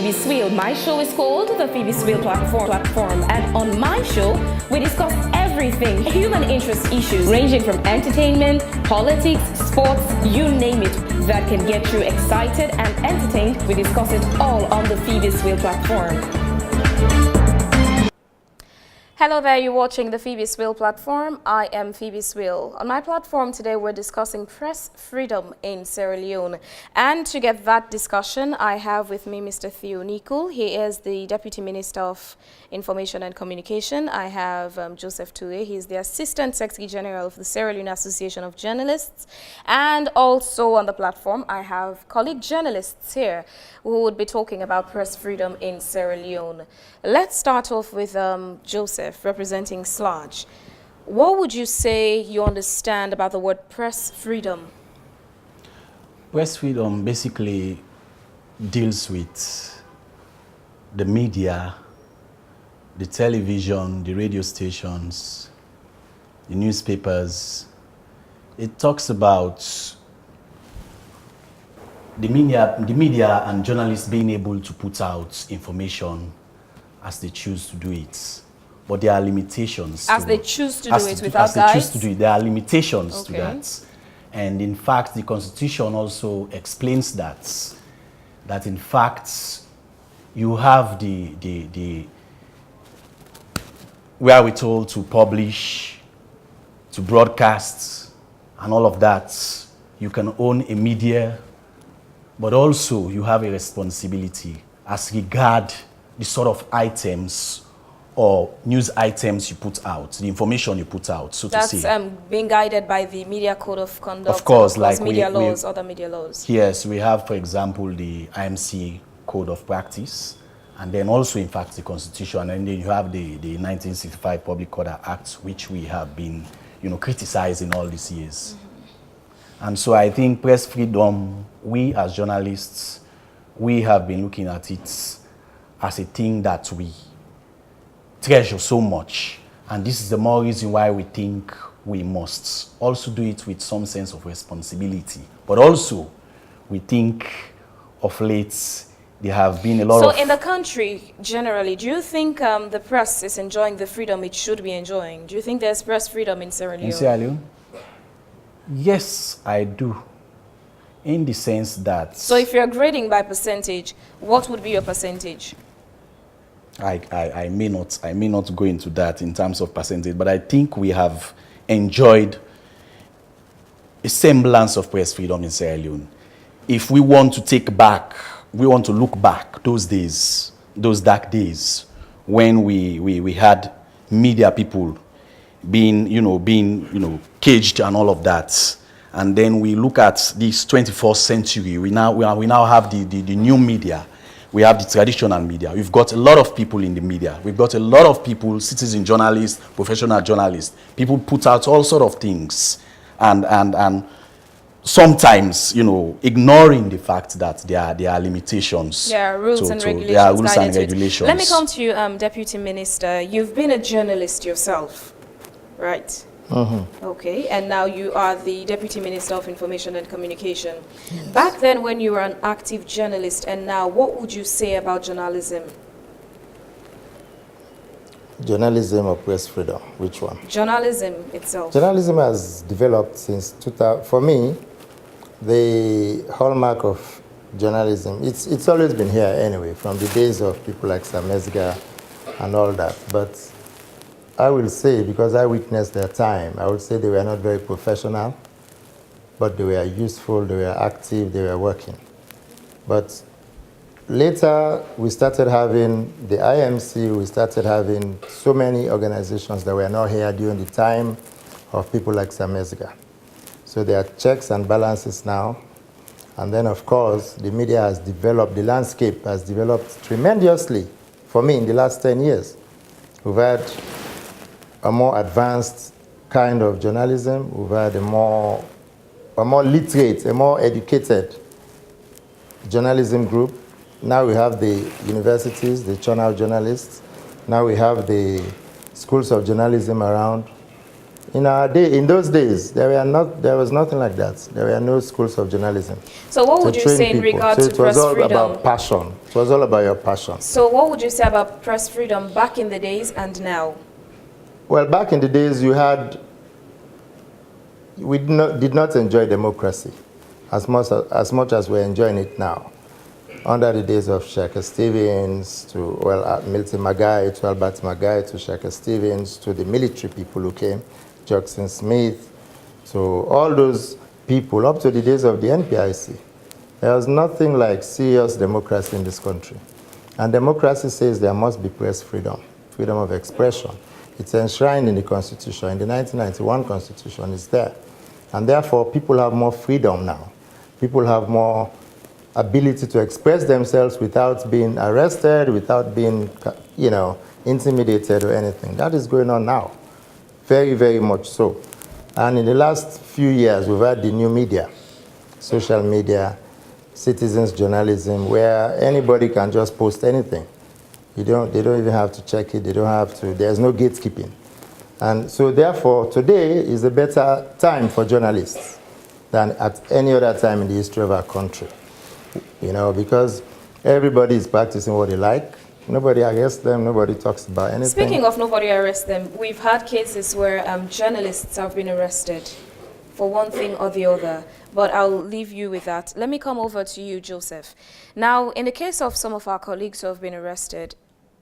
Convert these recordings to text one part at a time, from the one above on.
Phebe Swill. My show is called the Phebe Swill platform, and on my show, we discuss everything human interest issues ranging from entertainment, politics, sports, you name it, that can get you excited and entertained. We discuss it all on the Phebe Swill platform. Hello there, you're watching the Phebe Swill platform. I am Phebe Swill. On my platform today, we're discussing press freedom in Sierra Leone. And to get that discussion, I have with me Mr. Theo Nicol. He is the Deputy Minister of Information and Communication. I have Joseph Tue. He's the Assistant Secretary General of the Sierra Leone Association of Journalists. And also on the platform, I have colleague journalists here who would be talking about press freedom in Sierra Leone. Let's start off with Joseph, representing SLAJ. What would you say you understand about the word press freedom? Press freedom basically deals with the media, the television, the radio stations, the newspapers. It talks about the media and journalists being able to put out information as they choose to do it. But there are limitations. As they choose to do it without guides? As they choose to do it, there are limitations to that. And in fact, the Constitution also explains that in fact, you have the wherewithal to publish, to broadcast, and all of that. You can own a media, but also you have a responsibility as regard the sort of items or news items you put out, the information you put out, so to say. That's being guided by the Media Code of Conduct, of course, like media laws, other media laws. Yes, we have, for example, the IMC Code of Practice, and then also, in fact, the Constitution, and then you have the 1965 Public Order Act, which we have been, criticizing all these years. And so I think press freedom, we as journalists, we have been looking at it as a thing that we treasure so much. And this is the more reason why we think we must also do it with some sense of responsibility. But also, we think of late, there have been a lot of... So in the country, generally, do you think the press is enjoying the freedom it should be enjoying? Do you think there's press freedom in Sierra Leone? In Sierra Leone? Yes, I do. In the sense that... So if you're grading by percentage, what would be your percentage? I may not go into that in terms of percentage, but I think we have enjoyed a semblance of press freedom in Sierra Leone. If we want to look back those days, those dark days, when we had media people being caged and all of that, and then we look at this 21st century, we now have the new media. We have the traditional media. We've got a lot of people in the media. We've got a lot of people, citizen journalists, professional journalists. People put out all sorts of things, and sometimes, ignoring the fact that there are limitations. There are rules and regulations. There are rules and regulations. Let me come to you, Deputy Minister. You've been a journalist yourself, right? Okay, and now you are the Deputy Minister of Information and Communication. Yes. Back then when you were an active journalist, and now, what would you say about journalism? Journalism or press freedom? Which one? Journalism itself. Journalism has developed since 2000. For me, the hallmark of journalism, it's always been here anyway, from the days of people like Samesga and all that. But I will say, because I witnessed their time, I would say they were not very professional, but they were useful, they were active, they were working. But later, we started having the IMC, we started having so many organizations that were not here during the time of people like Samesga. So there are checks and balances now. And then, of course, the media has developed, the landscape has developed tremendously for me in the last 10 years. We've had a more advanced kind of journalism. We've had a more literate, a more educated journalism group. Now we have the universities, the journal journalists. Now we have the schools of journalism around. In our day, in those days, there was nothing like that. There were no schools of journalism. So what would you say in regard to press freedom? So it was all about passion. It was all about your passion. So what would you say about press freedom back in the days and now? Well, back in the days, we did not enjoy democracy as much as we're enjoying it now. Under the days of Sheikh Stevens, to Milton Magai, to Albert Magai, to Sheikh Stevens, to the military people who came, Jackson Smith, to all those people, up to the days of the NPIC, there was nothing like serious democracy in this country. And democracy says there must be press freedom, freedom of expression. It's enshrined in the Constitution. In the 1991 Constitution, it's there. And therefore, people have more freedom now. People have more ability to express themselves without being arrested, without being, intimidated or anything. That is going on now, very, very much so. And in the last few years, we've had the new media, social media, citizens journalism, where anybody can just post anything. They don't even have to check it. They don't have to. There's no gatekeeping. And so therefore, today is a better time for journalists than at any other time in the history of our country. Because everybody is practicing what they like. Nobody arrests them. Nobody talks about anything. Speaking of nobody arrests them, we've had cases where journalists have been arrested for one thing or the other. But I'll leave you with that. Let me come over to you, Joseph. Now, in the case of some of our colleagues who have been arrested,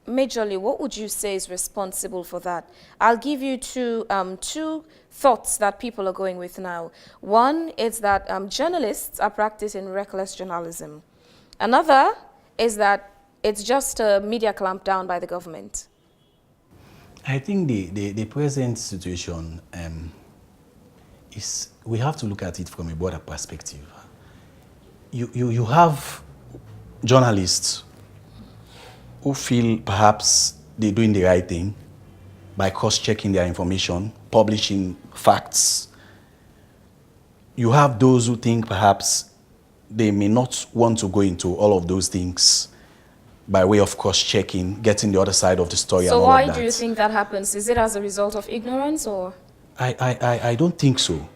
majorly, what would you say is responsible for that? I'll give you two thoughts that people are going with now. One is that journalists are practicing reckless journalism. Another is that it's just a media clampdown by the government. I think the present situation we have to look at it from a broader perspective. You have journalists who feel perhaps they're doing the right thing by cross-checking their information, publishing facts. You have those who think perhaps they may not want to go into all of those things by way of cross-checking, getting the other side of the story and all of that. So why do you think that happens? Is it as a result of ignorance or? I don't think so.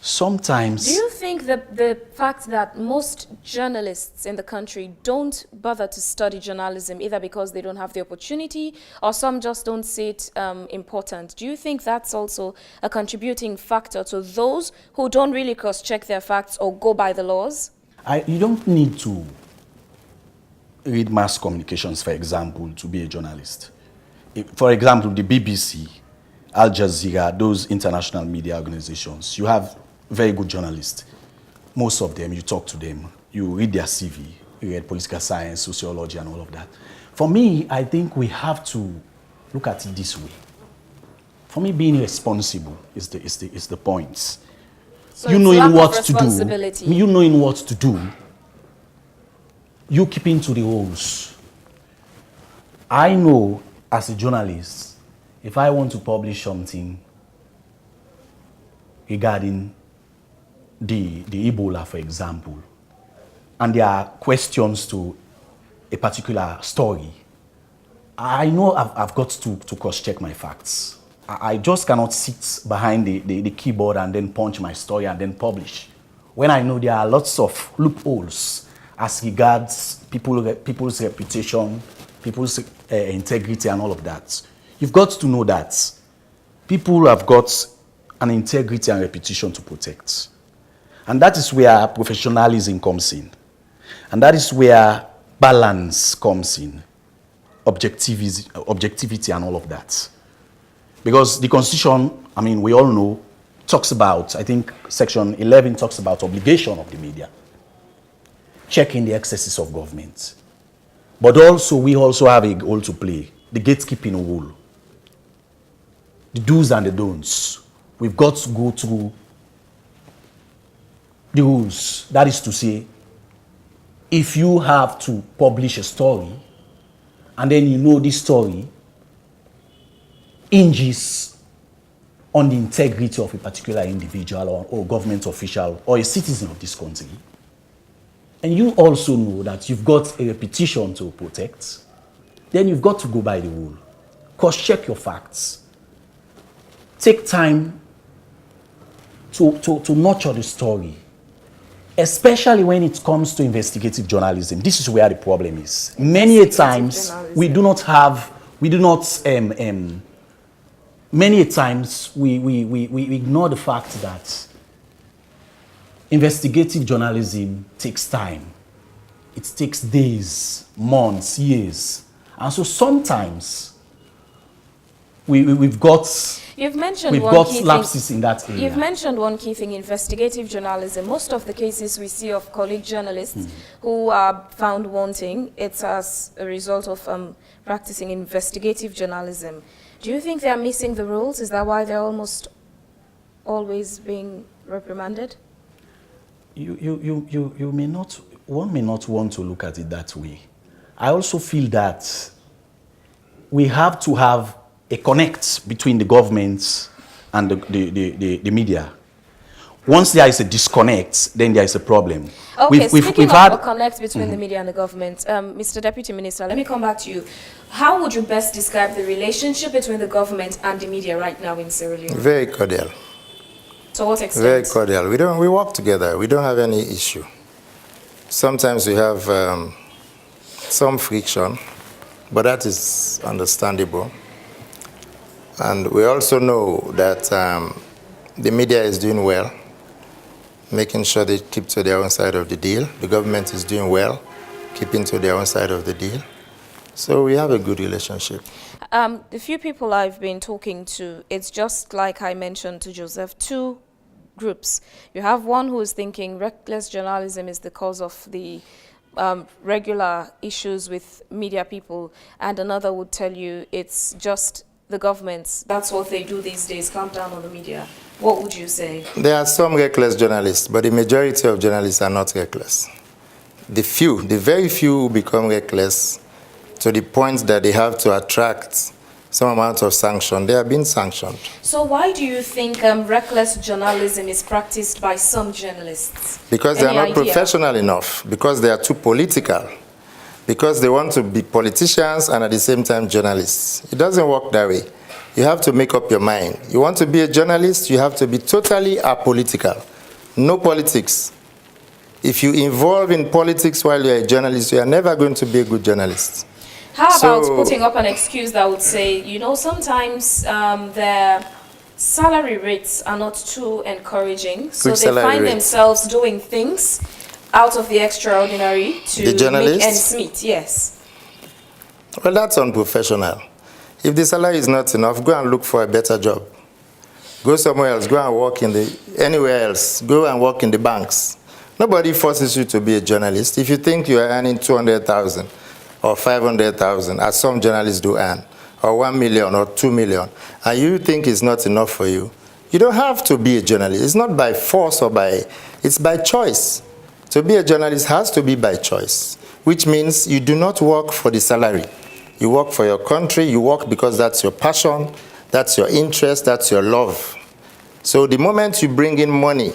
Sometimes... Do you think that the fact that most journalists in the country don't bother to study journalism, either because they don't have the opportunity or some just don't see it important, do you think that's also a contributing factor to those who don't really cross-check their facts or go by the laws? You don't need to read mass communications, for example, to be a journalist. For example, the BBC, Al Jazeera, those international media organizations, you have very good journalists. Most of them, you talk to them, you read their CV, you read political science, sociology, and all of that. For me, I think we have to look at it this way. For me, being responsible is the point. So you knowing what to do, you keeping to the rules. I know as a journalist, if I want to publish something regarding the Ebola, for example, and there are questions to a particular story, I know I've got to cross-check my facts. I just cannot sit behind the keyboard and then punch my story and then publish, when I know there are lots of loopholes as regards people's reputation, people's integrity and all of that. You've got to know that people have got an integrity and reputation to protect. And that is where professionalism comes in. And that is where balance comes in, objectivity and all of that. Because the Constitution, I mean, we all know, talks about, I think Section 11 talks about obligation of the media, checking the excesses of government. But also, we also have a role to play, the gatekeeping role, the do's and the don'ts. We've got to go through the rules. That is to say, if you have to publish a story, and then you know this story hinges on the integrity of a particular individual or government official or a citizen of this country, and you also know that you've got a reputation to protect, then you've got to go by the rule. Cross-check your facts. take time to nurture the story, especially when it comes to investigative journalism. This is where the problem is. Many a times we do not have, many a times we ignore the fact that investigative journalism takes time. It takes days, months, years. And so sometimes we've got lapses in that area. You've mentioned one key thing, investigative journalism. Most of the cases we see of colleague journalists who are found wanting, it's as a result of practicing investigative journalism. Do you think they're missing the rules? Is that why they're almost always being reprimanded? One may not want to look at it that way. I also feel that we have to have a connect between the government and the media. Once there is a disconnect, then there is a problem. Okay, speaking of a connect between the media and the government, Mr. Deputy Minister, let me come back to you. How would you best describe the relationship between the government and the media right now in Sierra Leone? Very cordial. To what extent? Very cordial. We work together. We don't have any issue. Sometimes we have some friction, but that is understandable. And we also know that the media is doing well, making sure they keep to their own side of the deal. The government is doing well, keeping to their own side of the deal. So we have a good relationship. The few people I've been talking to, it's just like I mentioned to Joseph, two groups. You have one who is thinking reckless journalism is the cause of the regular issues with media people, and another would tell you it's just the governments. That's what they do these days, clamp down on the media. What would you say? There are some reckless journalists, but the majority of journalists are not reckless. The very few who become reckless to the point that they have to attract some amount of sanction, they are being sanctioned. So why do you think reckless journalism is practiced by some journalists? Because they are not professional enough, because they are too political, because they want to be politicians and at the same time journalists. It doesn't work that way. You have to make up your mind. You want to be a journalist, you have to be totally apolitical. No politics. If you involve in politics while you're a journalist, you are never going to be a good journalist. How about putting up an excuse that would say, you know, sometimes their salary rates are not too encouraging, so they find themselves doing things out of the extraordinary to make ends meet? Yes. Well, that's unprofessional. If the salary is not enough, go and look for a better job. Go somewhere else. Go and work anywhere else. Go and work in the banks. Nobody forces you to be a journalist. If you think you are earning 200,000 or 500,000, as some journalists do earn, or 1 million or 2 million, and you think it's not enough for you, you don't have to be a journalist. It's not by force it's by choice. To be a journalist has to be by choice, which means you do not work for the salary. You work for your country, you work because that's your passion, that's your interest, that's your love. So the moment you bring in money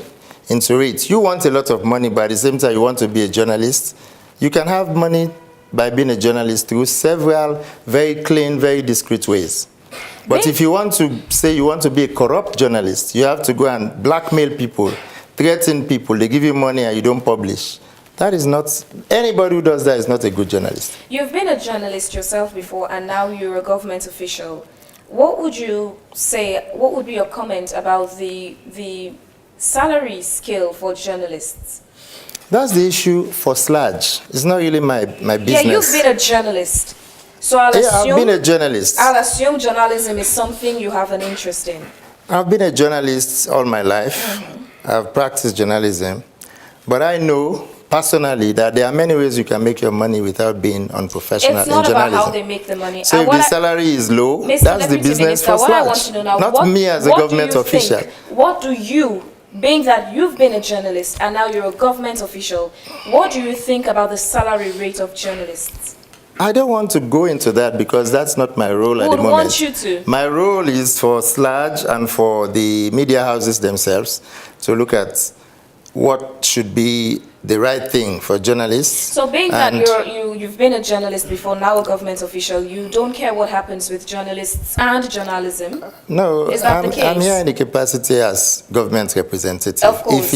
into it, you want a lot of money, but at the same time you want to be a journalist, you can have money by being a journalist through several very clean, very discreet ways. But if you want to say you want to be a corrupt journalist, you have to go and blackmail people, threaten people, they give you money and you don't publish. That is not, anybody who does that is not a good journalist. You've been a journalist yourself before and now you're a government official. What would you say, what would be your comment about the salary scale for journalists? That's the issue for Sludge. It's not really my business. Yeah, you've been a journalist. So I've been a journalist. I'll assume journalism is something you have an interest in. I've been a journalist all my life. I've practiced journalism. But I know personally that there are many ways you can make your money without being unprofessional in journalism. It's not about how they make the money. So if the salary is low, that's the business for Sludge. Not me as a government official. What do you, being that you've been a journalist and now you're a government official, what do you think about the salary rate of journalists? I don't want to go into that because that's not my role at the moment. I want you to. My role is for Sludge and for the media houses themselves to look at what should be the right thing for journalists. So being that you've been a journalist before, now a government official, you don't care what happens with journalists and journalism? No, Is that the case? I'm here in the capacity as government representative. Of course.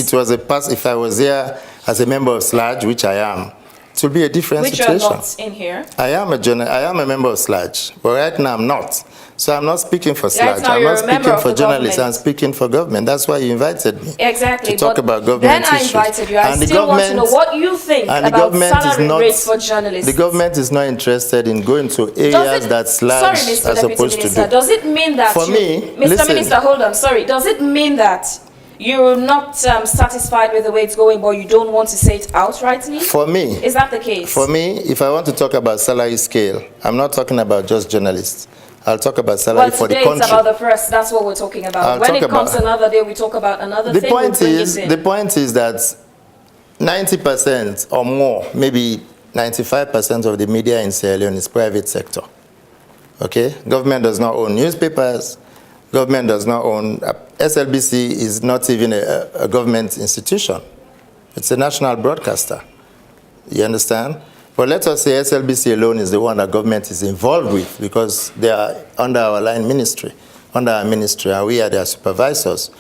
If I was here as a member of SLAG, which I am, it would be a different situation. Which you're not in here. I am a member of SLAG, but right now I'm not. So I'm not speaking for Right SLAG. now I'm you're not a member speaking of for the journalists. government. I'm speaking for government. That's why you invited me. Exactly. To talk but about government then issues. I invited you. I And the still want to know government- what you think and the about government is salary not- rates for journalists. The government is not interested in going to Does areas it- that SLAG sorry, are Mr. Deputy supposed to Minister, do. does it mean that For you, me, Mr. listen. Minister, hold on, sorry. Does it mean that you're not satisfied with the way it's going, but you don't want to say it outrightly? For me, Is that the case? For me, if I want to talk about salary scale, I'm not talking about just journalists. I'll talk about salary Well, for the today country. it's about the press. That's what we're talking about. I'll When talk it comes about- another day, we talk about another The thing. point we'll bring is, it in. the point is that 90% or more, maybe 95% of the media in Sierra Leone is private sector. Okay, government does not own newspapers. Government does not own. SLBC is not even a government institution. It's a national broadcaster. You understand? But let us say SLBC alone is the one that government is involved with because they are under our line ministry, under our ministry, and we are their supervisors.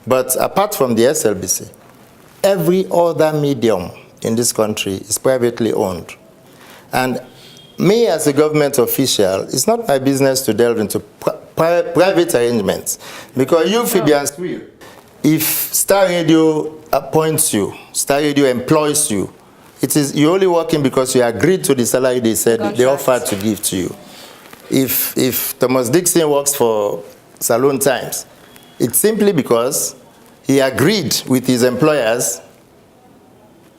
But apart from the SLBC, every other medium in this country is privately owned. And me as a government official, it's not my business to delve into private arrangements. Because you, Phebe and Swill, if Star Radio appoints you, Star Radio employs you, you're only working because you agreed to the salary they said they offered to give to you. If Thomas Dixon works for Salone Times, it's simply because he agreed with his employers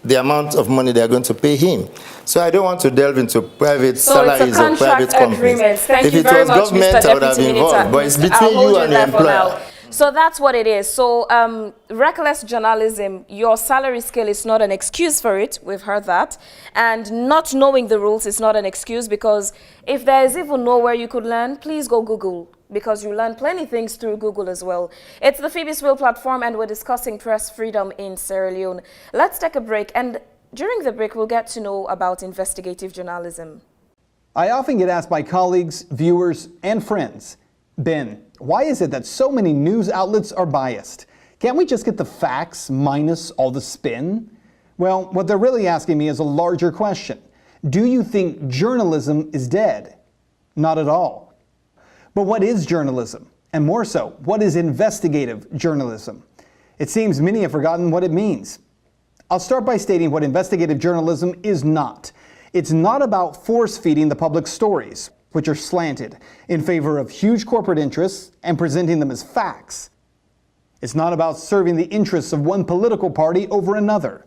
the amount of money they're going to pay him. So I don't want to delve into private salaries of private companies. Thank If you it very was much, government, Mr. I would have Deputy involved. But it's Minister. between I'll you hold and the there for employer. now. So that's what it is. So reckless journalism, your salary scale is not an excuse for it. We've heard that. And not knowing the rules is not an excuse, because if there is even nowhere you could learn, please go Google, because you learn plenty things through Google as well. It's the Phebe Swill platform, and we're discussing press freedom in Sierra Leone. Let's take a break, and during the break, we'll get to know about investigative journalism. I often get asked by colleagues, viewers, and friends, Ben, why is it that so many news outlets are biased? Can't we just get the facts minus all the spin? Well, what they're really asking me is a larger question. Do you think journalism is dead? Not at all. But what is journalism? And more so, what is investigative journalism? It seems many have forgotten what it means. I'll start by stating what investigative journalism is not. It's not about force-feeding the public stories, which are slanted, in favor of huge corporate interests and presenting them as facts. It's not about serving the interests of one political party over another.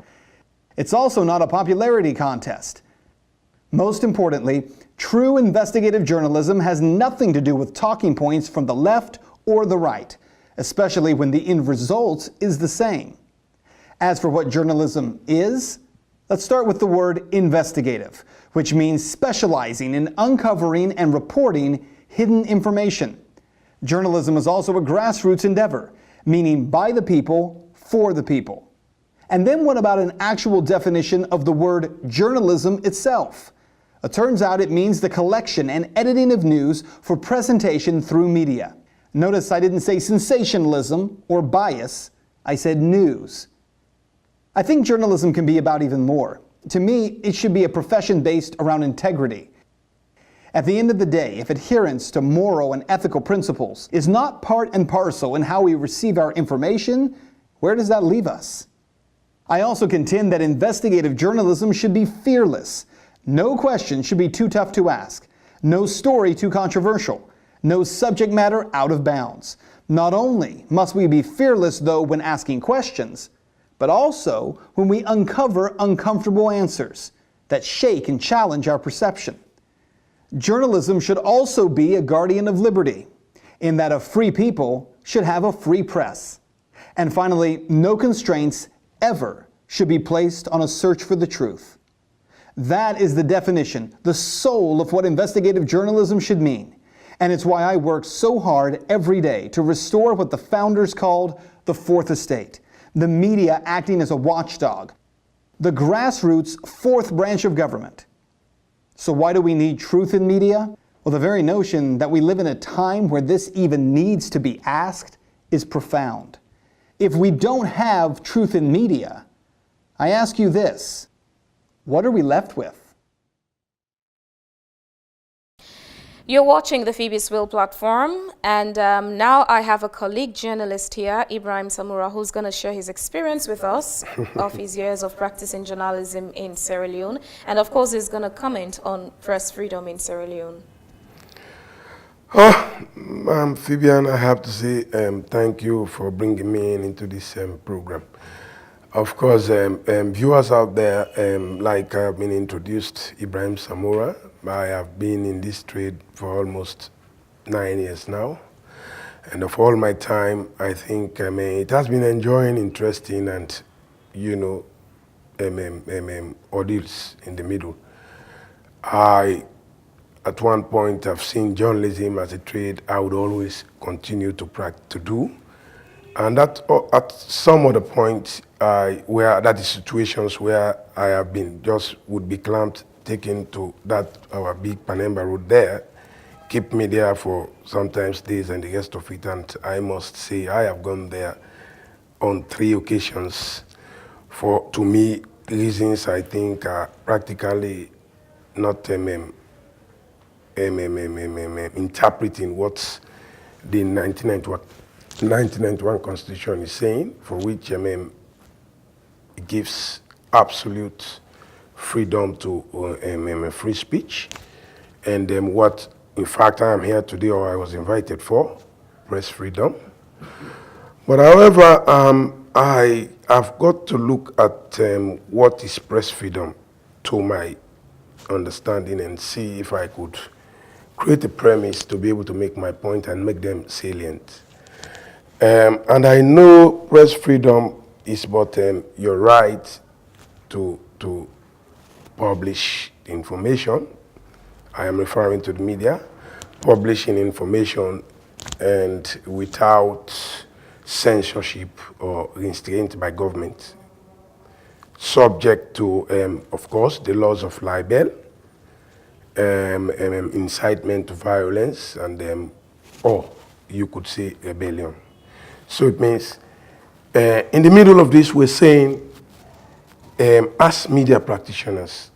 It's also not a popularity contest. Most importantly, true investigative journalism has nothing to do with talking points from the left or the right, especially when the end result is the same. As for what journalism is, let's start with the word investigative, which means specializing in uncovering and reporting hidden information. Journalism is also a grassroots endeavor, meaning by the people, for the people. And then what about an actual definition of the word journalism itself? It turns out it means the collection and editing of news for presentation through media. Notice I didn't say sensationalism or bias, I said news. I think journalism can be about even more. To me, it should be a profession based around integrity. At the end of the day, if adherence to moral and ethical principles is not part and parcel in how we receive our information, where does that leave us? I also contend that investigative journalism should be fearless. No question should be too tough to ask. No story too controversial. No subject matter out of bounds. Not only must we be fearless, though, when asking questions, but also when we uncover uncomfortable answers that shake and challenge our perception. Journalism should also be a guardian of liberty, in that a free people should have a free press. And finally, no constraints ever should be placed on a search for the truth. That is the definition, the soul of what investigative journalism should mean. And it's why I work so hard every day to restore what the founders called the Fourth Estate, the media acting as a watchdog, the grassroots fourth branch of government. So why do we need truth in media? Well, the very notion that we live in a time where this even needs to be asked is profound. If we don't have truth in media, I ask you this, what are we left with? You're watching the Phebe Swill platform, and now I have a colleague journalist here, Ibrahim Samura, who's going to share his experience with us of his years of practicing journalism in Sierra Leone, and of course he's going to comment on press freedom in Sierra Leone. Phoebe, I have to say thank you for bringing me into this program. Of course, viewers out there, like I've been introduced, Ibrahim Samura. I have been in this trade for almost 9 years now. And of all my time, I think it has been enjoying, interesting, and, ordeals in the middle. At one point, I've seen journalism as a trade I would always continue to do. And at some other point, where that is situations where I have been, would be clamped, taken to our big Panemba road there, keep me there for sometimes days and the rest of it. And I must say, I have gone there on 3 occasions for, to me, reasons I think are practically not interpreting what the 1991 Constitution is saying, for which it gives absolute freedom to free speech, and what, in fact, I am here today, or I was invited for, press freedom. But however, I have got to look at what is press freedom to my understanding and see if I could create a premise to be able to make my point and make them salient. And I know press freedom is but your right to publish information. I am referring to the media, publishing information and without censorship or restraint by government, subject to, of course, the laws of libel, incitement to violence, and or you could say rebellion. So it means, in the middle of this, we're saying, as media practitioners,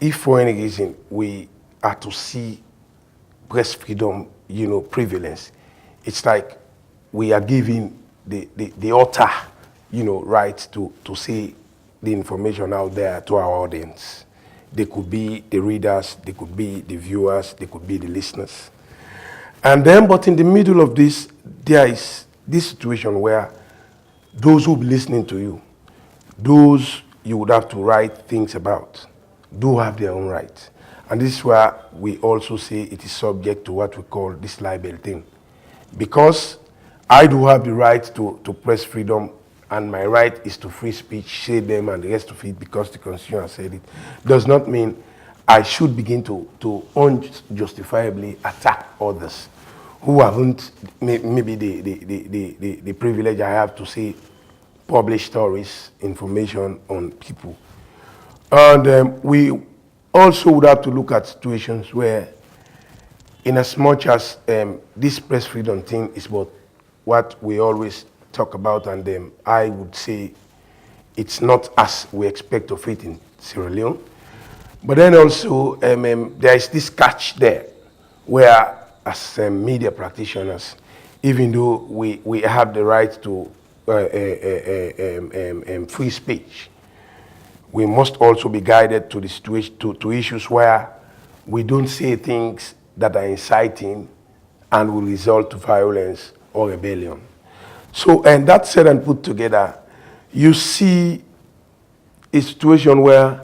if for any reason we are to see press freedom, prevalence, it's like we are giving the author, right to say the information out there to our audience. They could be the readers, they could be the viewers, they could be the listeners. And then, but in the middle of this, there is this situation where those who be listening to you, those you would have to write things about, do have their own rights. And this is where we also say it is subject to what we call this libel thing. Because I do have the right to press freedom, and my right is to free speech, say them and the rest of it because the Constitution has said it, does not mean I should begin to unjustifiably attack others who haven't maybe the privilege I have to say, publish stories, information on people. And we also would have to look at situations where, in as much as this press freedom thing is what we always talk about, and I would say it's not as we expect of it in Sierra Leone. But then also, there is this catch there, where as media practitioners, even though we have the right to free speech, we must also be guided to the situation, to issues where we don't say things that are inciting and will result to violence or rebellion. So, and that said and put together, you see a situation where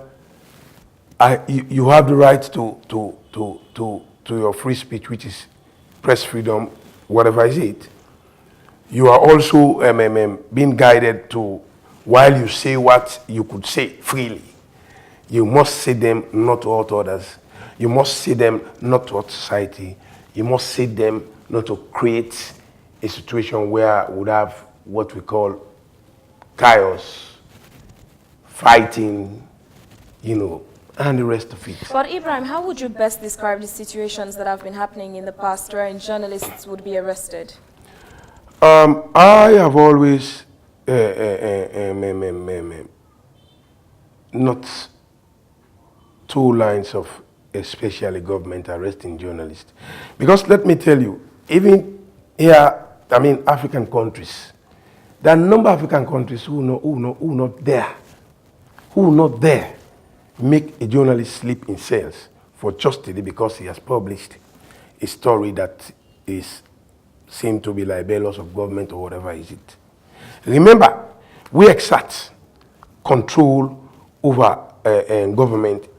you have the right to your free speech, which is press freedom, whatever is it. You are also being guided to, while you say what you could say freely, you must say them not to hurt others. You must say them not to hurt society. You must say them not to create a situation where we would have what we call chaos, fighting, you know, and the rest of it. But Ibrahim, how would you best describe the situations that have been happening in the past wherein journalists would be arrested? I have always not two lines of especially government arresting journalists. Because let me tell you, even here, I mean African countries, there are a number of African countries who not there make a journalist sleep in cells for just today because he has published a story that is seemed to be libelous of government or whatever is it. Remember, we exert control over government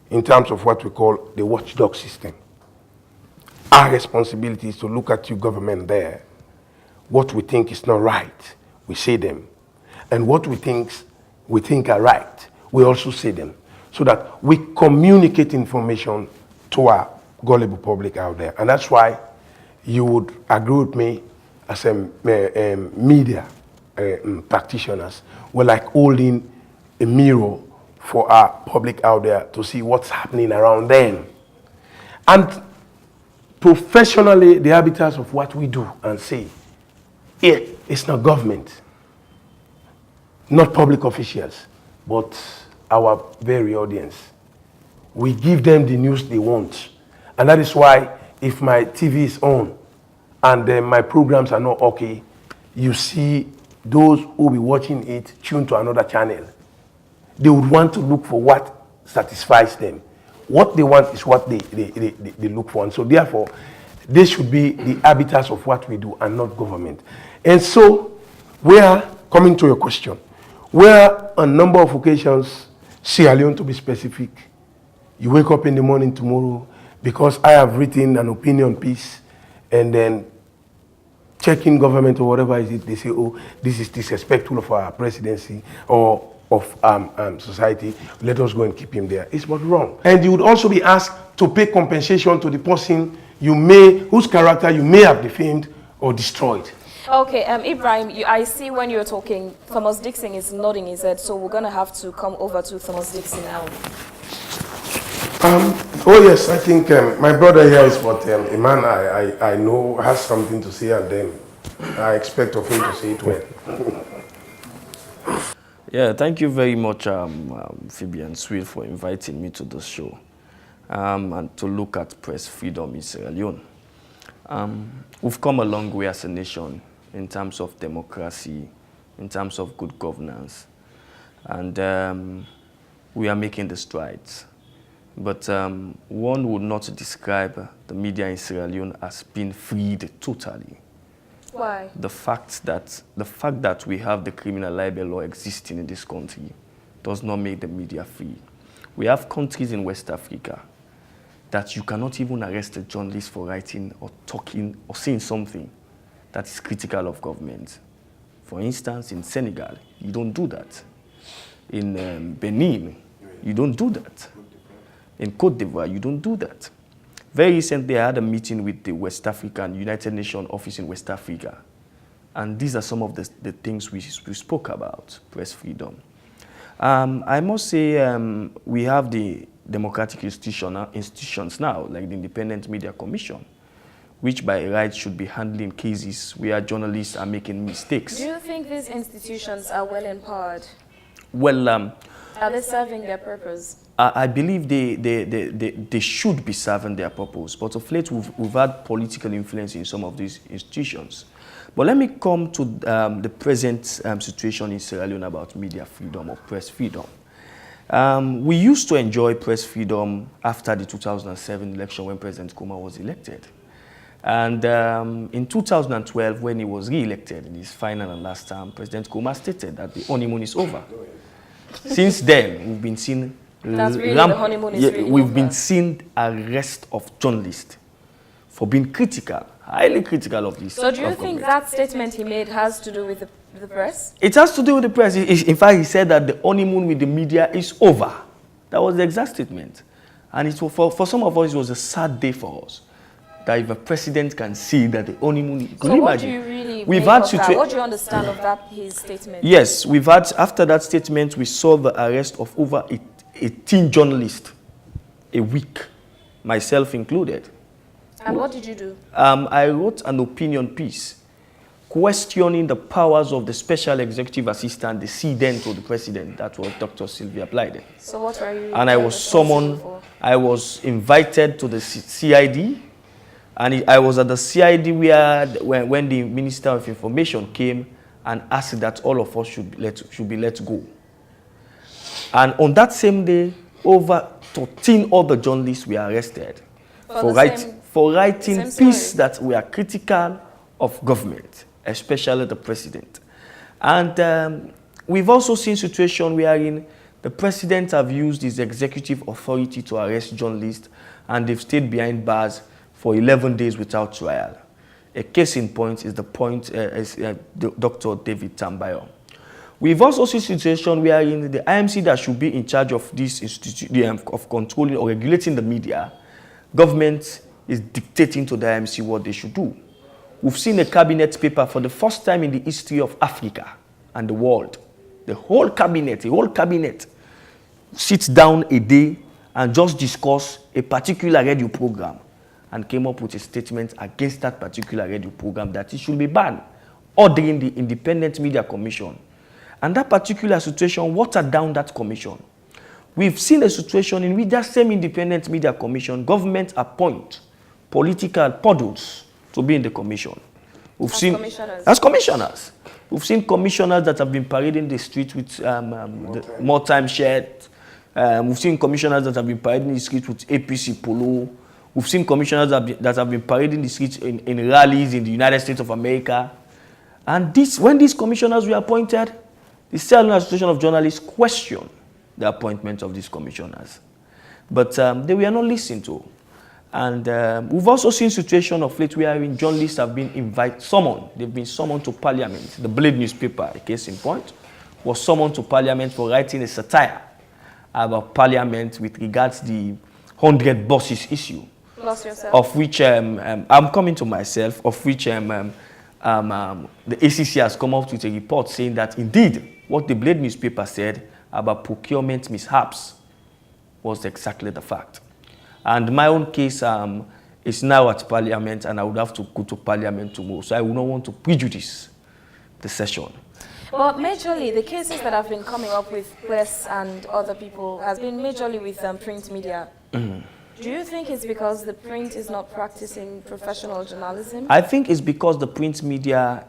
in terms of what we call the watchdog system. Our responsibility is to look at you government there. What we think is not right, we say them. And what we think are right, we also say them. So that we communicate information to our gullible public out there. And that's why you would agree with me as a media practitioners. We're like holding a mirror for our public out there to see what's happening around them. And professionally, the arbiters of what we do and say, it's not government, not public officials, but our very audience. We give them the news they want. And that is why if my TV is on and my programs are not okay, you see those who will be watching it tune to another channel. They would want to look for what satisfies them. What they want is what they look for. And so therefore, they should be the arbiters of what we do and not government. And so, we are coming to your question. Where on a number of occasions, Sierra Leone to be specific, you wake up in the morning tomorrow because I have written an opinion piece and then checking government or whatever is it, they say, oh, this is disrespectful of our presidency or of society, let us go and keep him there. It's but wrong. And you would also be asked to pay compensation to the person whose character you may have defamed or destroyed. Okay, Ibrahim, I see when you're talking, Thomas Dixon is nodding his head, so we're going to have to come over to Thomas Dixon now. Oh yes, I think my brother here is what a man I know has something to say, and then I expect of him to say it well. Yeah, thank you very much, Phebe and Swill, for inviting me to this show and to look at press freedom in Sierra Leone. We've come a long way as a nation in terms of democracy, in terms of good governance, and we are making the strides. But one would not describe the media in Sierra Leone as being freed totally. Why? The fact that we have the criminal libel law existing in this country does not make the media free. We have countries in West Africa that you cannot even arrest a journalist for writing or talking or saying something that is critical of government. For instance, in Senegal, you don't do that. In Benin, you don't do that. In Côte d'Ivoire, you don't do that. Very recently, I had a meeting with the West African United Nations office in West Africa. And these are some of the things we spoke about, press freedom. I must say we have the democratic institutions now, like the Independent Media Commission, which by rights should be handling cases where journalists are making mistakes. Do you think these institutions are well empowered? Well, are they serving their purpose? I believe they should be serving their purpose, but of late we've had political influence in some of these institutions. But let me come to the present situation in Sierra Leone about media freedom or press freedom. We used to enjoy press freedom after the 2007 election when President Kuma was elected. And in 2012, when he was re-elected in his final and last term, President Kuma stated that the honeymoon is over. Since then, we've been seeing been seeing arrest of journalists for being critical, highly critical of this. So do you think that statement he made has to do with the press? It has to do with the press. In fact, he said that the honeymoon with the media is over. That was the exact statement. And it was for some of us, it was a sad day for us. that if a president can see that the honeymoon, could So you what imagine? do you really We've make had of that? situa- What do you understand of that, his statement? Yes, we've had, after that statement, we saw the arrest of over 18 journalists a week, myself included. And what did you do? I wrote an opinion piece questioning the powers of the special executive assistant, the CDN to the president. That was Dr. Sylvia Blyden. So what were you? And I was summoned, I was invited to the CID, and I was at the CID where, when the Minister of Information came and asked that all of us should be let go. And on that same day, over 13 other journalists were arrested for writing pieces that were critical of government, especially the president. And we've also seen situations wherein the president have used his executive authority to arrest journalists, and they've stayed behind bars for 11 days without trial. A case in point is Dr. David Tambayo. We've also seen situations wherein the IMC that should be in charge of this institute, of controlling or regulating the media, government is dictating to the IMC what they should do. We've seen a cabinet paper for the first time in the history of Africa and the world. The whole cabinet sits down a day and just discuss a particular radio program and came up with a statement against that particular radio program that it should be banned, ordering the Independent Media Commission. And that particular situation watered down that commission. We've seen a situation in which that same Independent Media Commission, government appoint political puddles to be in the commission. We've seen commissioners. As commissioners. We've seen commissioners that have been parading the street with more time shared. We've seen commissioners that have been parading the street with APC polo. We've seen commissioners that have been parading the streets in rallies in the United States of America. And when these commissioners were appointed, the Sierra Leone Association of Journalists questioned the appointment of these commissioners. But they were not listened to. And we've also seen situations of late where journalists have been summoned. They've been summoned to Parliament. The Blade newspaper, a case in point, was summoned to Parliament for writing a satire about Parliament with regards to the 100 buses issue. Plus yourself. Of which I'm coming to myself, of which the ACC has come up with a report saying that indeed what the Blade newspaper said about procurement mishaps was exactly the fact. And my own case is now at Parliament, and I would have to go to Parliament tomorrow, so I would not want to prejudice the session. But majorly, the cases that have been coming up with press and other people has been majorly with print media. Mm-hmm. Do you think it's because the print is not practicing professional journalism? I think it's because the print media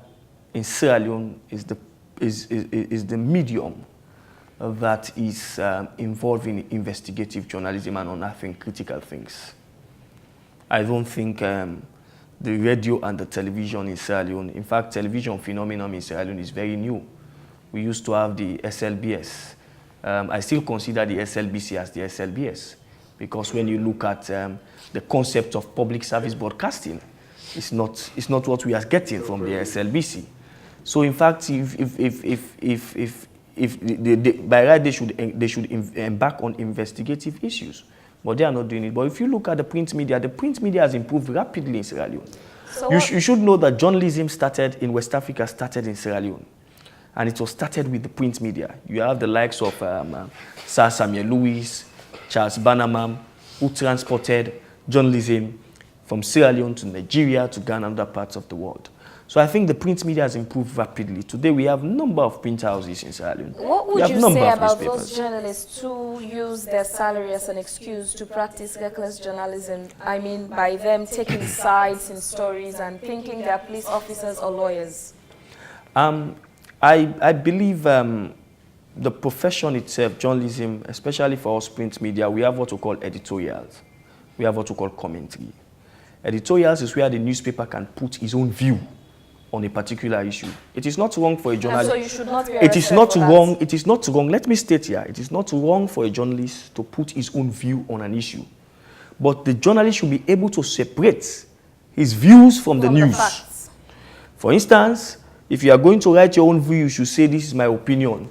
in Sierra Leone is the medium that is involved in investigative journalism and unearthing critical things. I don't think the radio and the television in Sierra Leone, in fact, television phenomenon in Sierra Leone is very new. We used to have the SLBS. I still consider the SLBC as the SLBS, because when you look at the concept of public service broadcasting, it's not what we are getting from the SLBC. So in fact, by right they should embark on investigative issues, but they are not doing it. But if you look at the print media has improved rapidly in Sierra Leone. So you should know that journalism in West Africa started in Sierra Leone, and it was started with the print media. You have the likes of Sir Samuel Lewis, Charles Bannerman, who transported journalism from Sierra Leone to Nigeria to Ghana and other parts of the world. So I think the print media has improved rapidly. Today we have a number of print houses in Sierra Leone. What would you say about those journalists who use their salary as an excuse to practice reckless journalism? I mean, by them taking sides in stories and thinking they're police officers or lawyers. I believe the profession itself, journalism, especially for us print media, we have what we call editorials. We have what we call commentary. Editorials is where the newspaper can put his own view on a particular issue. It is not wrong for a journalist. So you should not be it is not wrong. That. It is not wrong. Let me state here. It is not wrong for a journalist to put his own view on an issue, but the journalist should be able to separate his views from the news. Facts. For instance, if you are going to write your own view, you should say this is my opinion,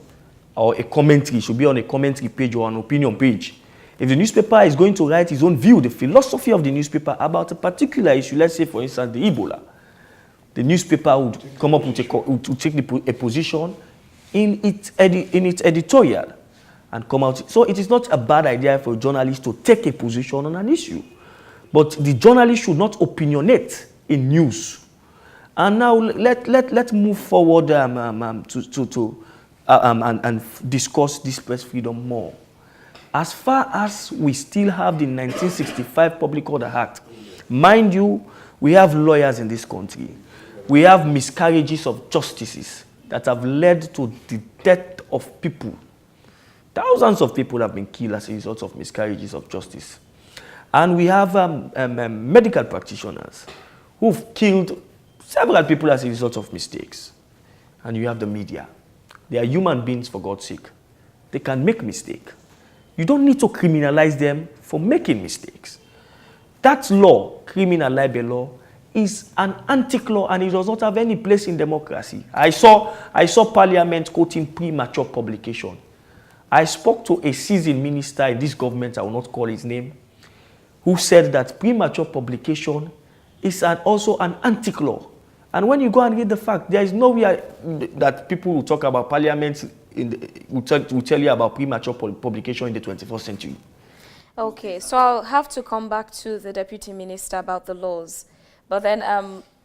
or a commentary should be on a commentary page or an opinion page. If the newspaper is going to write his own view, the philosophy of the newspaper about a particular issue, let's say, for instance, the Ebola, the newspaper would come up with to take a position in its editorial and come out. So it is not a bad idea for a journalist to take a position on an issue. But the journalist should not opinionate in news. And now let's move forward and discuss this press freedom more. As far as we still have the 1965 Public Order Act, mind you, we have lawyers in this country. We have miscarriages of justices that have led to the death of people. Thousands of people have been killed as a result of miscarriages of justice. And we have medical practitioners who've killed several people as a result of mistakes. And you have the media. They are human beings, for God's sake. They can make mistakes. You don't need to criminalize them for making mistakes. That law, criminal libel law, is an anti-law and it does not have any place in democracy. I saw Parliament quoting premature publication. I spoke to a seasoned minister in this government, I will not call his name, who said that premature publication is also an anti-law. And when you go and read the fact, there is nowhere that people will talk about Parliament will tell you about premature publication in the 21st century. Okay, so I'll have to come back to the Deputy Minister about the laws. But then,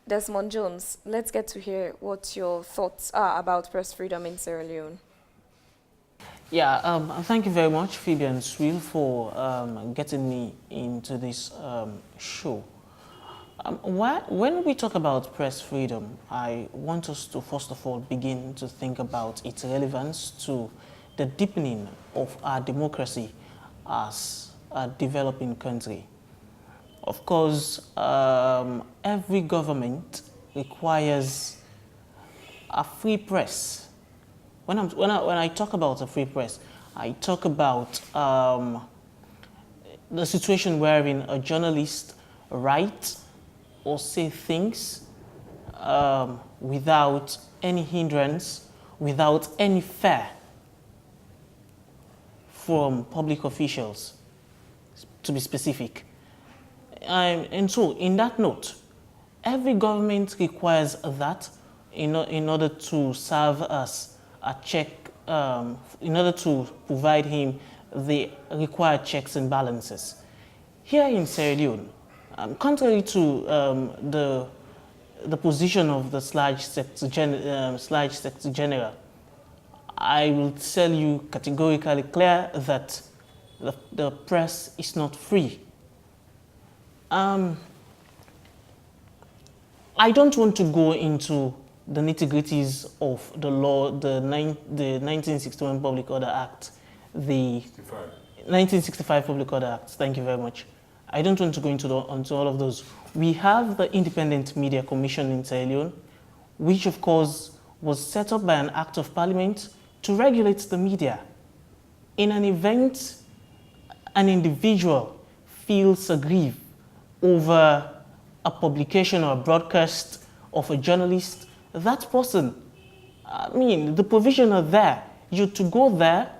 Desmond Jones, let's get to hear what your thoughts are about press freedom in Sierra Leone. Yeah, thank you very much, Phebe and Swill, for getting me into this show. When we talk about press freedom, I want us to first of all begin to think about its relevance to the deepening of our democracy as a developing country. Of course, every government requires a free press. When I talk about a free press, I talk about the situation wherein a journalist writes or say things without any hindrance, without any fear from public officials, to be specific. And so, in that note, every government requires that in order to serve as a check, in order to provide him the required checks and balances. Here in Sierra Leone, contrary to the position of the Sludge Secretary General, I will tell you categorically clear that the press is not free. I don't want to go into the nitty-gritties of the law, the 1961 Public Order Act, the 1965 Public Order Act. Thank you very much. I don't want to go into all of those. We have the Independent Media Commission in Sierra Leone, which of course was set up by an act of parliament to regulate the media. In an event, an individual feels aggrieved over a publication or a broadcast of a journalist, that person, the provision are there, you to go there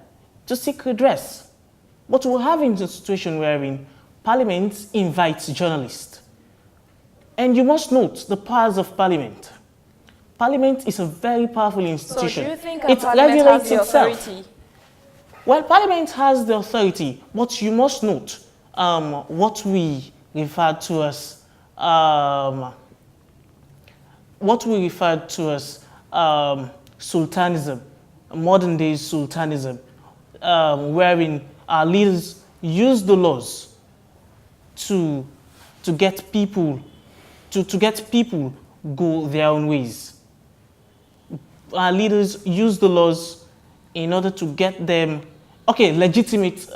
to seek redress. But we're having a situation wherein Parliament invites journalists. And you must note the powers of Parliament. Parliament is a very powerful institution. So do you think it Parliament regulates has the itself. authority? Well, Parliament has the authority, but you must note what we refer to as sultanism, modern day sultanism, wherein our leaders use the laws to get people go their own ways. Our leaders use the laws in order to get them, legitimate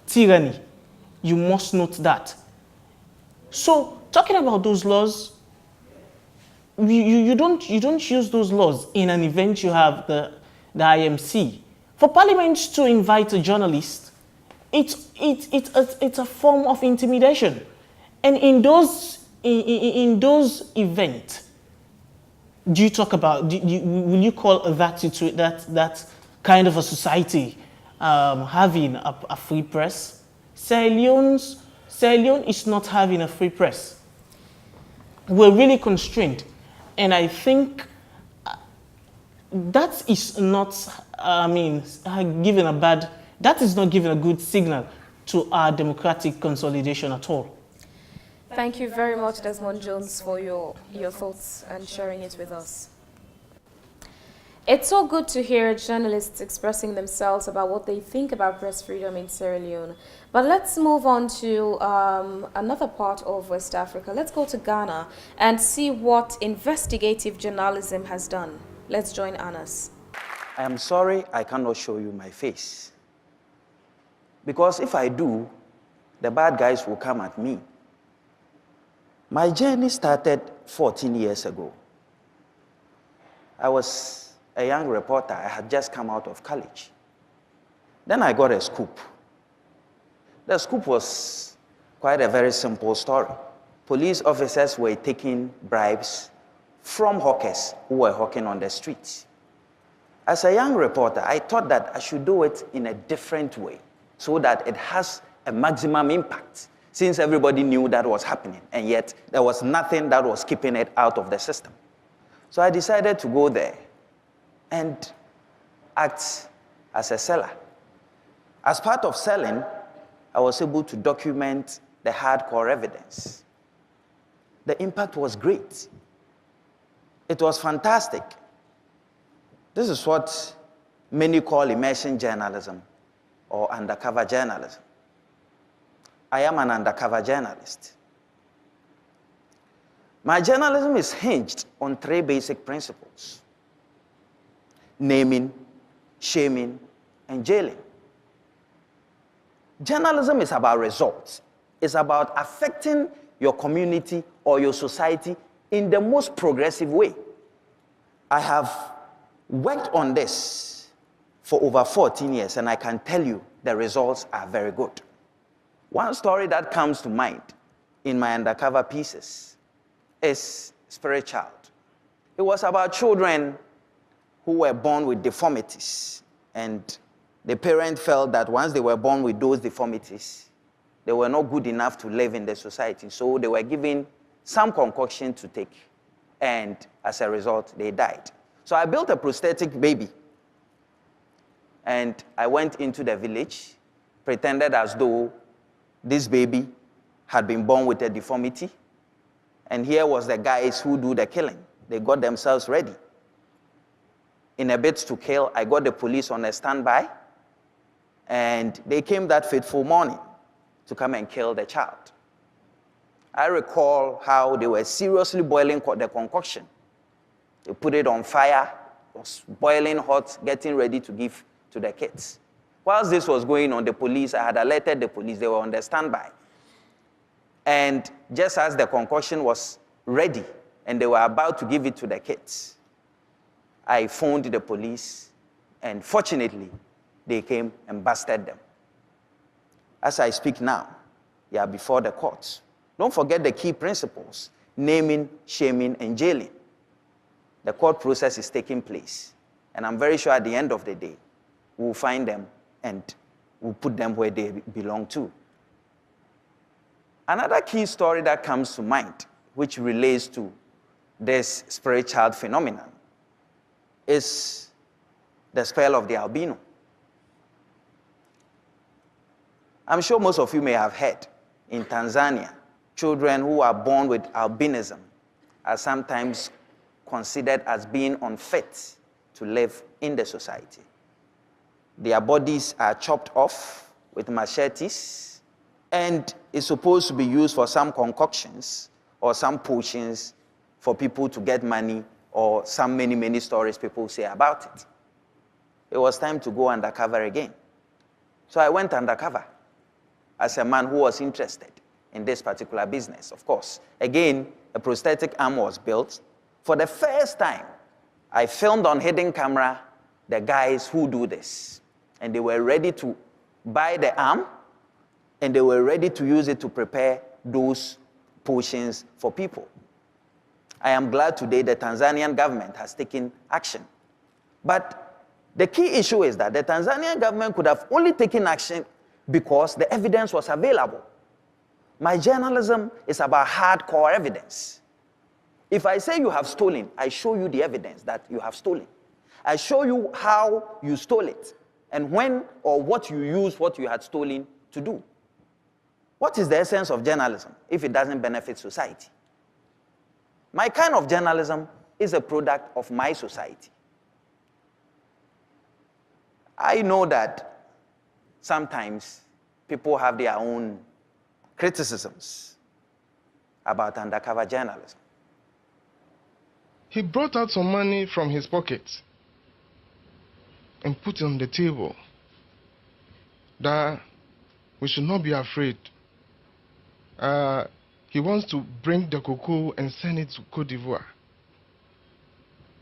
tyranny. You must note that. So, talking about those laws, you don't use those laws in an event you have the IMC. For Parliament to invite a journalist, it's a form of intimidation. And in those events, will you call that kind of a society having a free press? Sierra Leone is not having a free press. We're really constrained. And I think that is not, that is not giving a good signal to our democratic consolidation at all. Thank you very much, Desmond Jones, for your thoughts and sharing it with us. It's so good to hear journalists expressing themselves about what they think about press freedom in Sierra Leone. But let's move on to another part of West Africa. Let's go to Ghana and see what investigative journalism has done. Let's join Anas. I am sorry I cannot show you my face. Because if I do, the bad guys will come at me. My journey started 14 years ago. I was a young reporter. I had just come out of college. Then I got a scoop. The scoop was quite a very simple story. Police officers were taking bribes from hawkers who were hawking on the streets. As a young reporter, I thought that I should do it in a different way so that it has a maximum impact, since everybody knew that was happening, and yet there was nothing that was keeping it out of the system. So I decided to go there and act as a seller. As part of selling, I was able to document the hardcore evidence. The impact was great. It was fantastic. This is what many call immersion journalism or undercover journalism. I am an undercover journalist. My journalism is hinged on 3 basic principles: naming, shaming, and jailing. Journalism is about results. It's about affecting your community or your society in the most progressive way. I have worked on this for over 14 years, and I can tell you the results are very good. One story that comes to mind in my undercover pieces is Spirit Child. It was about children who were born with deformities, and the parent felt that once they were born with those deformities, they were not good enough to live in the society, so they were given some concoction to take, and as a result, they died. So I built a prosthetic baby, and I went into the village, pretended as though this baby had been born with a deformity, and here was the guys who do the killing. They got themselves ready. In a bid to kill, I got the police on a standby, and they came that fateful morning to come and kill the child. I recall how they were seriously boiling the concoction. They put it on fire, it was boiling hot, getting ready to give to the kids. Whilst this was going on, I had alerted the police, they were on the standby. And just as the concoction was ready and they were about to give it to the kids, I phoned the police, and fortunately, they came and busted them. As I speak now, they are before the courts. Don't forget the key principles: naming, shaming, and jailing. The court process is taking place, and I'm very sure at the end of the day, we'll find them and we'll put them where they belong to. Another key story that comes to mind, which relates to this Spirit Child phenomenon, is the spell of the albino. I'm sure most of you may have heard, in Tanzania, children who are born with albinism are sometimes considered as being unfit to live in the society. Their bodies are chopped off with machetes and is supposed to be used for some concoctions or some potions for people to get money, or some many stories people say about it. It was time to go undercover again. So I went undercover as a man who was interested in this particular business, of course. Again, a prosthetic arm was built. For the first time, I filmed on hidden camera the guys who do this. And they were ready to buy the arm, and they were ready to use it to prepare those potions for people. I am glad today the Tanzanian government has taken action. But the key issue is that the Tanzanian government could have only taken action because the evidence was available. My journalism is about hardcore evidence. If I say you have stolen, I show you the evidence that you have stolen. I show you how you stole it and when or what you used what you had stolen to do. What is the essence of journalism if it doesn't benefit society? My kind of journalism is a product of my society. I know that sometimes people have their own criticisms about undercover journalism. He brought out some money from his pocket and put it on the table that we should not be afraid. He wants to bring the cocoa and send it to Côte d'Ivoire.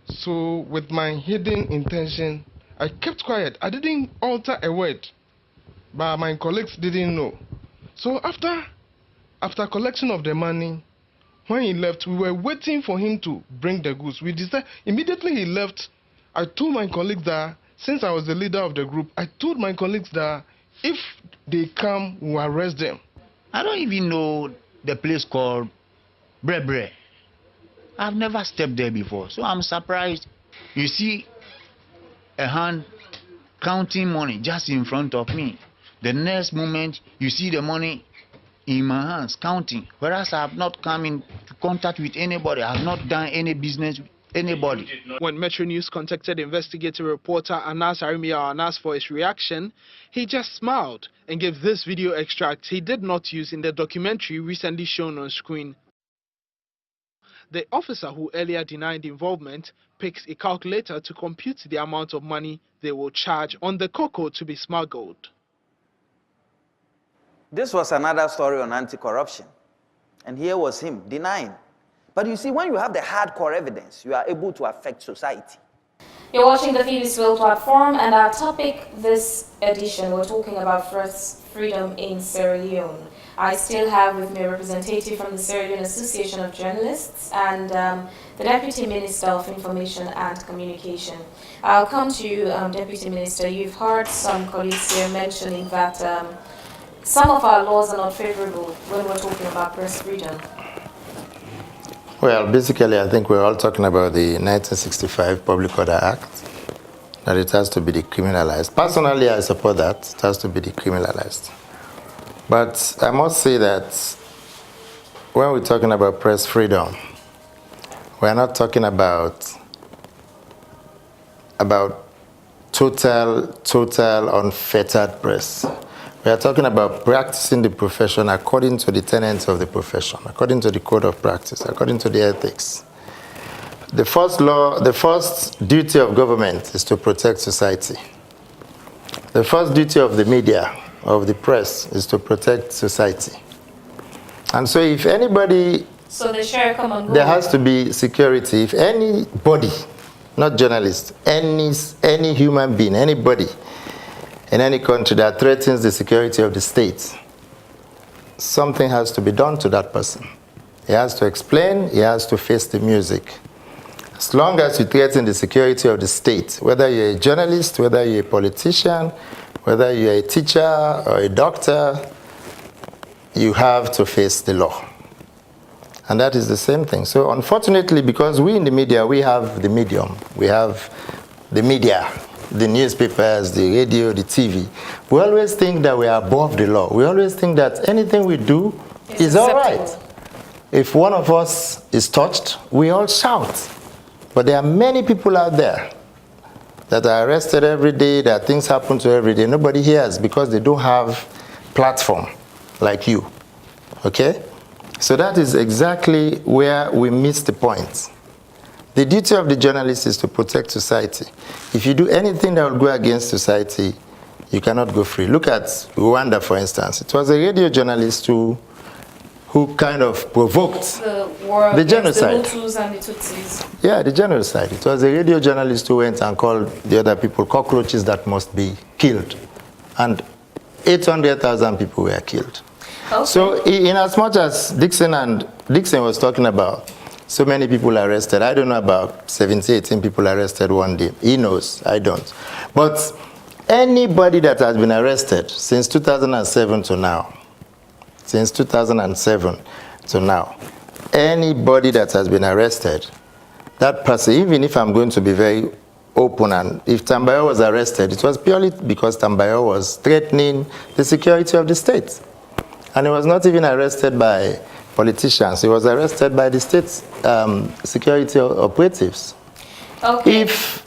So with my hidden intention, I kept quiet. I didn't utter a word, but my colleagues didn't know. So after collection of the money, when he left, we were waiting for him to bring the goods. We decided, immediately he left, I told my colleagues that, since I was the leader of the group, I told my colleagues that if they come, we'll arrest them. I don't even know the place called Bre Bre. I've never stepped there before, so I'm surprised. You see a hand counting money just in front of me. The next moment, you see the money in my hands counting, whereas I have not come into contact with anybody. I have not done any business with anybody. When Metro News contacted investigative reporter Anas Arimia and asked for his reaction, he just smiled and gave this video extract he did not use in the documentary recently shown on screen. The officer who earlier denied involvement picks a calculator to compute the amount of money they will charge on the cocoa to be smuggled. This was another story on anti-corruption. And here was him denying. But you see, when you have the hardcore evidence, you are able to affect society. You're watching the Phebe Swill platform, and our topic this edition, we're talking about press freedom in Sierra Leone. I still have with me a representative from the Sierra Leone Association of Journalists and the Deputy Minister of Information and Communication. I'll come to you, Deputy Minister. You've heard some colleagues here mentioning that some of our laws are not favorable when we're talking about press freedom. Well, basically, I think we're all talking about the 1965 Public Order Act, that it has to be decriminalized. Personally, I support that. It has to be decriminalized. But I must say that when we're talking about press freedom, we're not talking about total unfettered press. We are talking about practicing the profession according to the tenets of the profession, according to the code of practice, according to the ethics. The first duty of government is to protect society. The first duty of the media, of the press, is to protect society. And so if anybody... So they share a common goal. There has to be security. If anybody, not journalists, any human being, anybody in any country that threatens the security of the state, something has to be done to that person. He has to explain, he has to face the music. As long as you threaten the security of the state, whether you're a journalist, whether you're a politician, whether you're a teacher or a doctor, you have to face the law. And that is the same thing. So unfortunately, because we in the media, we have the medium, we have the media, the newspapers, the radio, the TV, we always think that we are above the law. We always think that anything we do is all right. If one of us is touched, we all shout. But there are many people out there that are arrested every day, that things happen to every day. Nobody hears because they don't have platform like you, okay? So that is exactly where we miss the point. The duty of the journalist is to protect society. If you do anything that will go against society, you cannot go free. Look at Rwanda, for instance. It was a radio journalist who kind of provoked the genocide. The Hutus and the Tutsis. Yeah, the genocide. It was a radio journalist who went and called the other people cockroaches that must be killed. And 800,000 people were killed. Okay. So in as much as Dixon was talking about so many people arrested, I don't know about 70, 18 people arrested one day. He knows, I don't. But Anybody that has been arrested since 2007 to now, anybody that has been arrested, that person, even if I'm going to be very open, and if Tambayo was arrested, it was purely because Tambayo was threatening the security of the state. And he was not even arrested by politicians. He was arrested by the state security operatives. Okay. If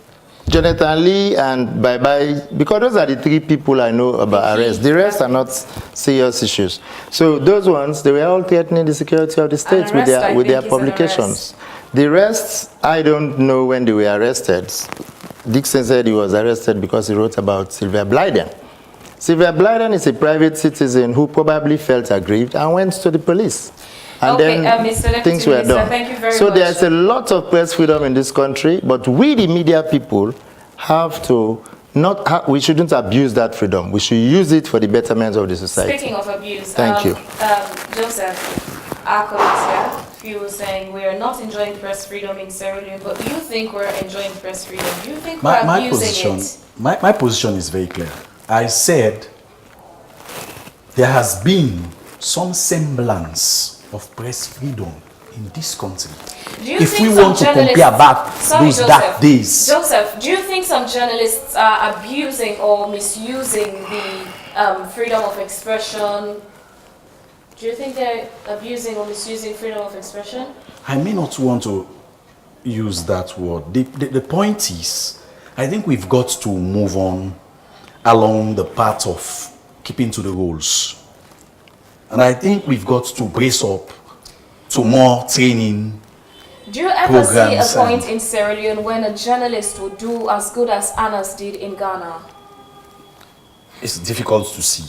Jonathan Lee and Bye-Bye, because those are the three people I know about arrest. The rest are not serious issues. So those ones, they were all threatening the security of the state with their publications. The rest, I don't know when they were arrested. Dixon said he was arrested because he wrote about Sylvia Blyden. Sylvia Blyden is a private citizen who probably felt aggrieved and went to the police. And then Mr. things were done. Thank you very so much. there's a lot of press freedom in this country, but we, the media people, have to we shouldn't abuse that freedom. We should use it for the betterment of the society. Speaking of abuse, thank you. Joseph, our colleagues here, you were saying we are not enjoying press freedom in Sierra Leone, but do you think we're enjoying press freedom? Do you think we're abusing it? My position is very clear. I said there has been some semblance of press freedom in this country. If we want to compare back those dark days. Joseph, do you think some journalists are abusing or misusing the freedom of expression? Do you think they're abusing or misusing freedom of expression? I may not want to use that word. The point is, I think we've got to move on along the path of keeping to the rules. And I think we've got to brace up to more training. Do you ever see a point in Sierra Leone when a journalist would do as good as Anas did in Ghana? It's difficult to see.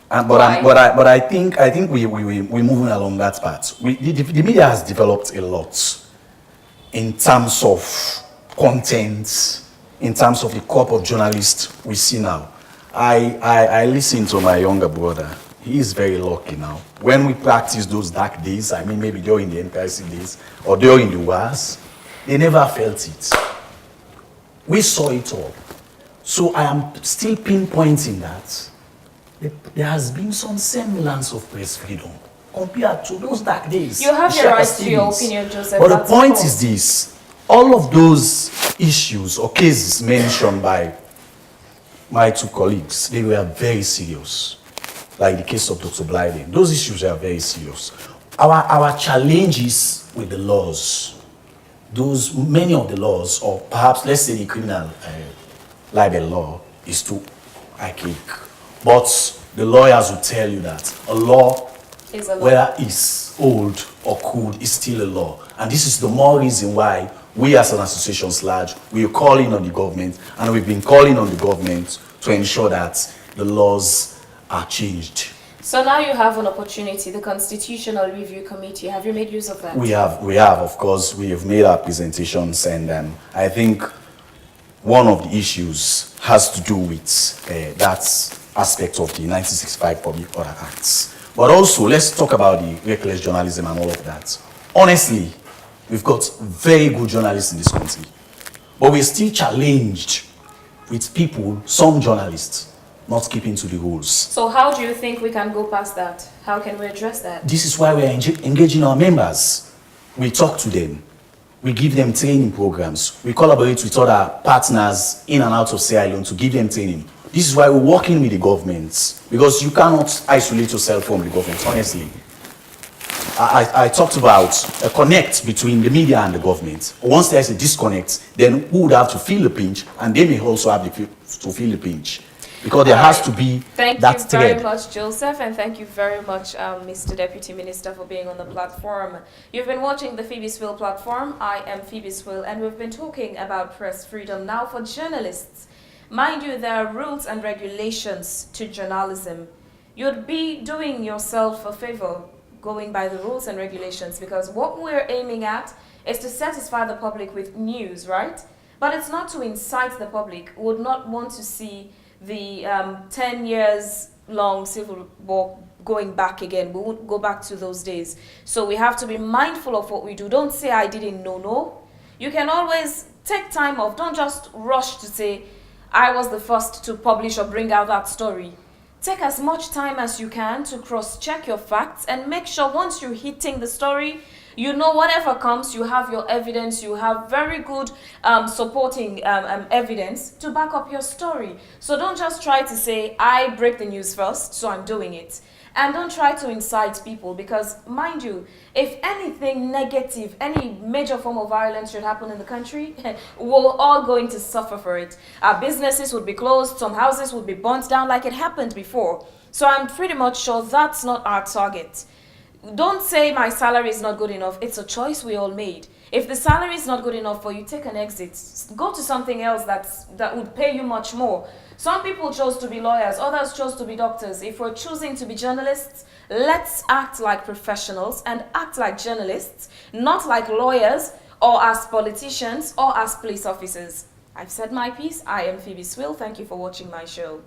But I think we're moving along that path. The media has developed a lot in terms of content, in terms of the corp of journalists we see now. I listen to my younger brother. He is very lucky now. When we practice those dark days, I mean maybe during the NPIC days or during the wars, they never felt it. We saw it all. So I am still pinpointing that there has been some semblance of press freedom compared to those dark days. You have your right to your opinion, Joseph. But the point is this, all of those issues or cases mentioned by my two colleagues, they were very serious. Like the case of Dr. Blyden. Those issues are very serious. Our challenges with the laws, many of the laws, or perhaps let's say the criminal libel law, is too archaic. But the lawyers will tell you that a law, whether it's old or cool, is still a law. And this is the more reason why we as an association large, we are calling on the government, and we've been calling on the government to ensure that the laws are changed. So now you have an opportunity, the Constitutional Review Committee. Have you made use of that? We have, of course. We have made our presentations, and I think one of the issues has to do with that aspect of the 1965 Public Order Acts. But also, let's talk about the reckless journalism and all of that. Honestly, we've got very good journalists in this country, but we're still challenged with people, some journalists, not keeping to the rules. So how do you think we can go past that? How can we address that? This is why we are engaging our members. We talk to them. We give them training programs. We collaborate with other partners in and out of Sierra Leone to give them training. This is why we're working with the government, because you cannot isolate yourself from the government, honestly. I talked about a connect between the media and the government. Once there's a disconnect, then who would have to feel the pinch, and they may also have to feel the pinch. Because there has to be that thread. Thank you very much, Joseph, and thank you very much, Mr. Deputy Minister, for being on the platform. You've been watching the Phebe Swill platform. I am Phebe Swill, and we've been talking about press freedom. Now, for journalists, mind you, there are rules and regulations to journalism. You'd be doing yourself a favor going by the rules and regulations, because what we're aiming at is to satisfy the public with news, right? But it's not to incite the public. We would not want to see the 10 years long civil war going back again. We won't go back to those days. So we have to be mindful of what we do. Don't say I didn't know. No. You can always take time off. Don't just rush to say I was the first to publish or bring out that story. Take as much time as you can to cross-check your facts and make sure once you're hitting the story, you know whatever comes, you have your evidence, you have very good supporting evidence to back up your story. So don't just try to say, I break the news first, so I'm doing it. And don't try to incite people because, mind you, if anything negative, any major form of violence should happen in the country, we're all going to suffer for it. Our businesses would be closed, some houses would be burnt down like it happened before. So I'm pretty much sure that's not our target. Don't say my salary is not good enough. It's a choice we all made. If the salary is not good enough for you, take an exit. Go to something else that would pay you much more. Some people chose to be lawyers, others chose to be doctors. If we're choosing to be journalists, let's act like professionals and act like journalists, not like lawyers or as politicians or as police officers. I've said my piece. I am Phebe Swill. Thank you for watching my show.